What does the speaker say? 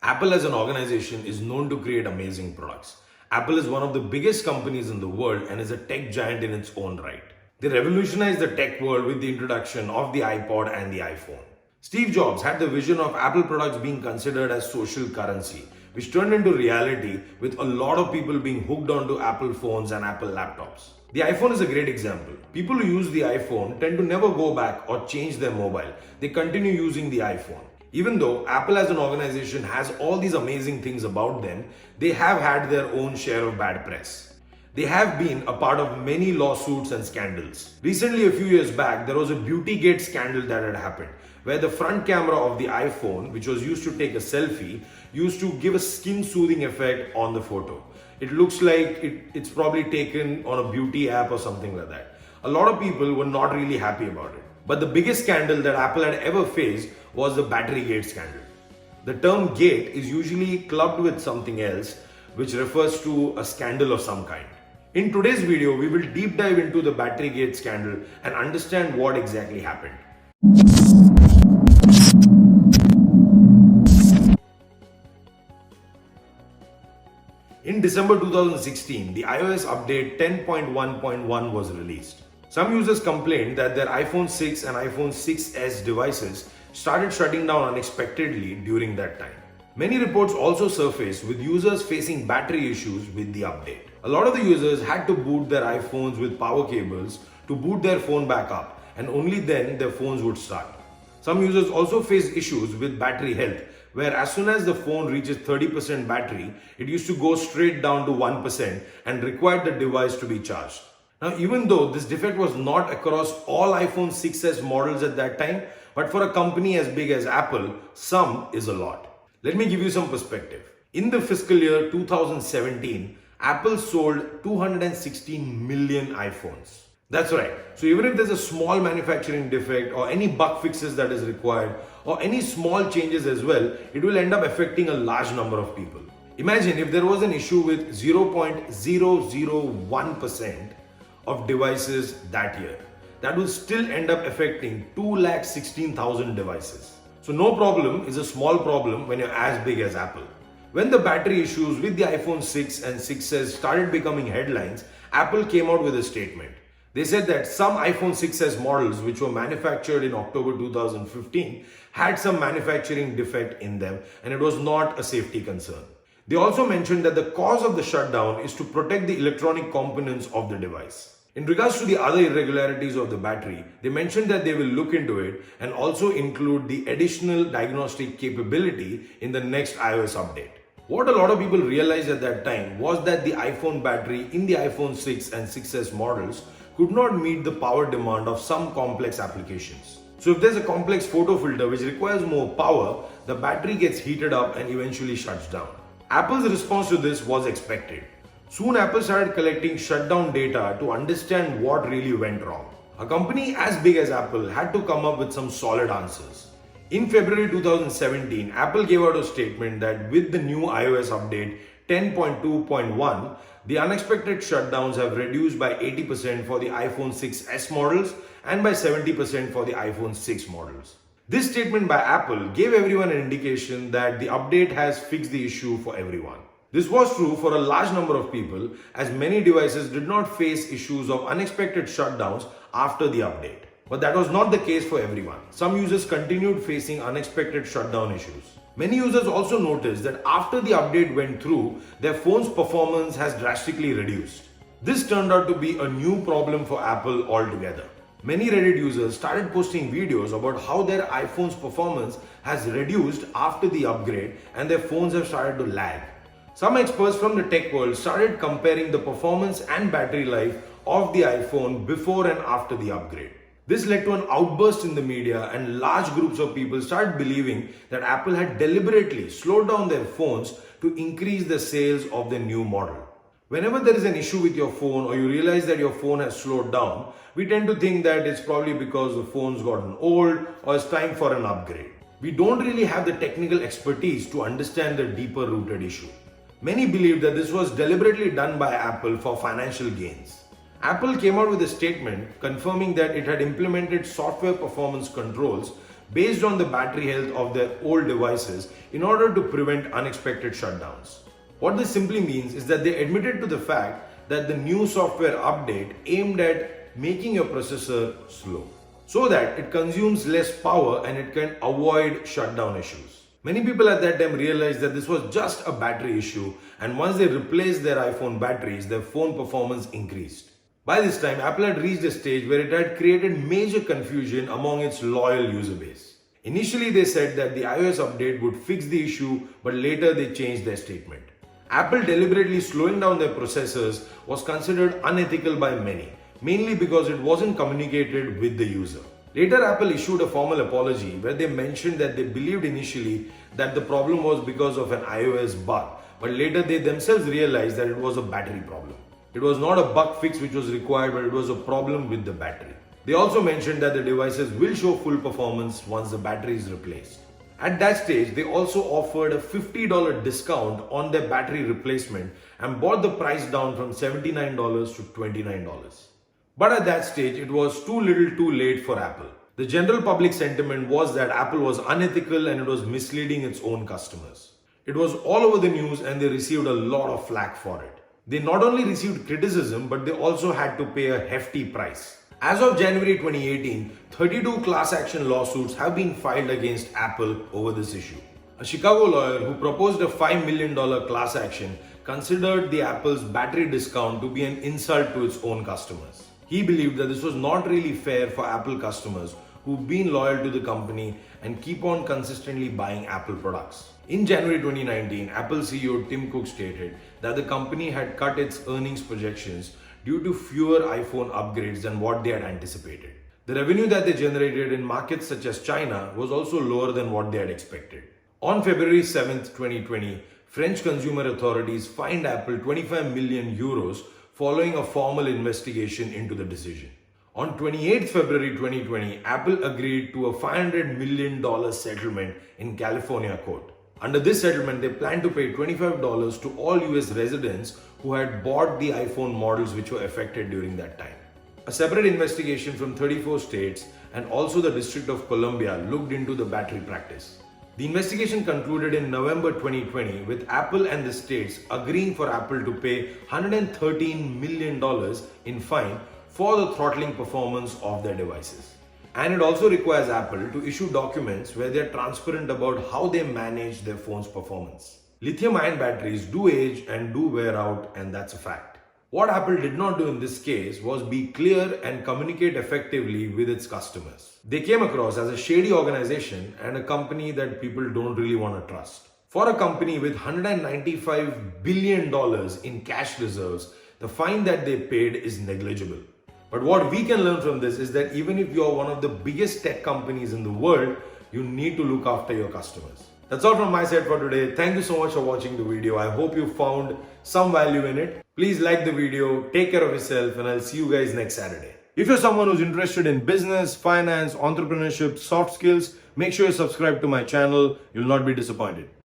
Apple as an organization is known to create amazing products. Apple is one of the biggest companies in the world and is a tech giant in its own right. They revolutionized the tech world with the introduction of the iPod and the iPhone. Steve Jobs had the vision of Apple products being considered as social currency, which turned into reality with a lot of people being hooked onto Apple phones and Apple laptops. The iPhone is a great example. People who use the iPhone tend to never go back or change their mobile. They continue using the iPhone. Even though Apple as an organization has all these amazing things about them, they have had their own share of bad press. They have been a part of many lawsuits and scandals. Recently, a few years back, there was a Beautygate scandal that had happened, where the front camera of the iPhone, which was used to take a selfie, used to give a skin-soothing effect on the photo. It looks like it's probably taken on a beauty app or something like that. A lot of people were not really happy about it. But the biggest scandal that Apple had ever faced was the Batterygate scandal. The term gate is usually clubbed with something else, which refers to a scandal of some kind. In today's video, we will deep dive into the Batterygate scandal and understand what exactly happened. In December 2016, the iOS update 10.1.1 was released. Some users complained that their iPhone 6 and iPhone 6s devices started shutting down unexpectedly during that time. Many reports also surfaced with users facing battery issues with the update. A lot of the users had to boot their iPhones with power cables to boot their phone back up, and only then their phones would start. Some users also faced issues with battery health, where as soon as the phone reaches 30% battery, it used to go straight down to 1% and required the device to be charged. Now, even though this defect was not across all iPhone 6s models at that time, but for a company as big as Apple, some is a lot. Let me give you some perspective. In the fiscal year 2017, Apple sold 216 million iPhones. That's right. So even if there's a small manufacturing defect or any bug fixes that is required or any small changes as well, it will end up affecting a large number of people. Imagine if there was an issue with 0.001% of devices that year. That will still end up affecting 216,000 devices. So no problem is a small problem when you're as big as Apple. When the battery issues with the iPhone 6 and 6s started becoming headlines, Apple came out with a statement. They said that some iPhone 6s models which were manufactured in October 2015 had some manufacturing defect in them and it was not a safety concern. They also mentioned that the cause of the shutdown is to protect the electronic components of the device. In regards to the other irregularities of the battery, they mentioned that they will look into it and also include the additional diagnostic capability in the next iOS update. What a lot of people realized at that time was that the iPhone battery in the iPhone 6 and 6s models could not meet the power demand of some complex applications. So if there's a complex photo filter which requires more power, the battery gets heated up and eventually shuts down. Apple's response to this was expected. Soon Apple started collecting shutdown data to understand what really went wrong. A company as big as Apple had to come up with some solid answers. In February 2017, Apple gave out a statement that with the new iOS update 10.2.1, the unexpected shutdowns have reduced by 80% for the iPhone 6s models and by 70% for the iPhone 6 models. This statement by Apple gave everyone an indication that the update has fixed the issue for everyone. This was true for a large number of people as many devices did not face issues of unexpected shutdowns after the update. But that was not the case for everyone. Some users continued facing unexpected shutdown issues. Many users also noticed that after the update went through, their phone's performance has drastically reduced. This turned out to be a new problem for Apple altogether. Many Reddit users started posting videos about how their iPhone's performance has reduced after the upgrade and their phones have started to lag. Some experts from the tech world started comparing the performance and battery life of the iPhone before and after the upgrade. This led to an outburst in the media and large groups of people started believing that Apple had deliberately slowed down their phones to increase the sales of the new model. Whenever there is an issue with your phone or you realize that your phone has slowed down, we tend to think that it's probably because the phone's gotten old or it's time for an upgrade. We don't really have the technical expertise to understand the deeper rooted issue. Many believe that this was deliberately done by Apple for financial gains. Apple came out with a statement confirming that it had implemented software performance controls based on the battery health of their old devices in order to prevent unexpected shutdowns. What this simply means is that they admitted to the fact that the new software update aimed at making your processor slow so that it consumes less power and it can avoid shutdown issues. Many people at that time realized that this was just a battery issue, and once they replaced their iPhone batteries, their phone performance increased. By this time, Apple had reached a stage where it had created major confusion among its loyal user base. Initially, they said that the iOS update would fix the issue, but later they changed their statement. Apple deliberately slowing down their processors was considered unethical by many, mainly because it wasn't communicated with the user. Later, Apple issued a formal apology where they mentioned that they believed initially that the problem was because of an iOS bug, but later they themselves realized that it was a battery problem. It was not a bug fix which was required, but it was a problem with the battery. They also mentioned that the devices will show full performance once the battery is replaced. At that stage, they also offered a $50 discount on their battery replacement and brought the price down from $79 to $29. But at that stage, it was too little too late for Apple. The general public sentiment was that Apple was unethical and it was misleading its own customers. It was all over the news and they received a lot of flack for it. They not only received criticism, but they also had to pay a hefty price. As of January 2018, 32 class action lawsuits have been filed against Apple over this issue. A Chicago lawyer who proposed a $5 million class action considered the Apple's battery discount to be an insult to its own customers. He believed that this was not really fair for Apple customers who've been loyal to the company and keep on consistently buying Apple products. In January 2019, Apple CEO Tim Cook stated that the company had cut its earnings projections due to fewer iPhone upgrades than what they had anticipated. The revenue that they generated in markets such as China was also lower than what they had expected. On February 7, 2020, French consumer authorities fined Apple 25 million euros following a formal investigation into the decision. On 28 February 2020, Apple agreed to a $500 million settlement in California court. Under this settlement, they plan to pay $25 to all US residents who had bought the iPhone models which were affected during that time. A separate investigation from 34 states and also the District of Columbia looked into the battery practice. The investigation concluded in November 2020 with Apple and the states agreeing for Apple to pay $113 million in fine for the throttling performance of their devices. And it also requires Apple to issue documents where they're transparent about how they manage their phone's performance. Lithium-ion batteries do age and do wear out, and that's a fact. What Apple did not do in this case was be clear and communicate effectively with its customers. They came across as a shady organization and a company that people don't really want to trust. For a company with $195 billion in cash reserves, the fine that they paid is negligible. But what we can learn from this is that even if you are one of the biggest tech companies in the world, you need to look after your customers. That's all from my side for today. Thank you so much for watching the video. I hope you found some value in it. Please like the video, take care of yourself, and I'll see you guys next Saturday. If you're someone who's interested in business, finance, entrepreneurship, soft skills, make sure you subscribe to my channel. You'll not be disappointed.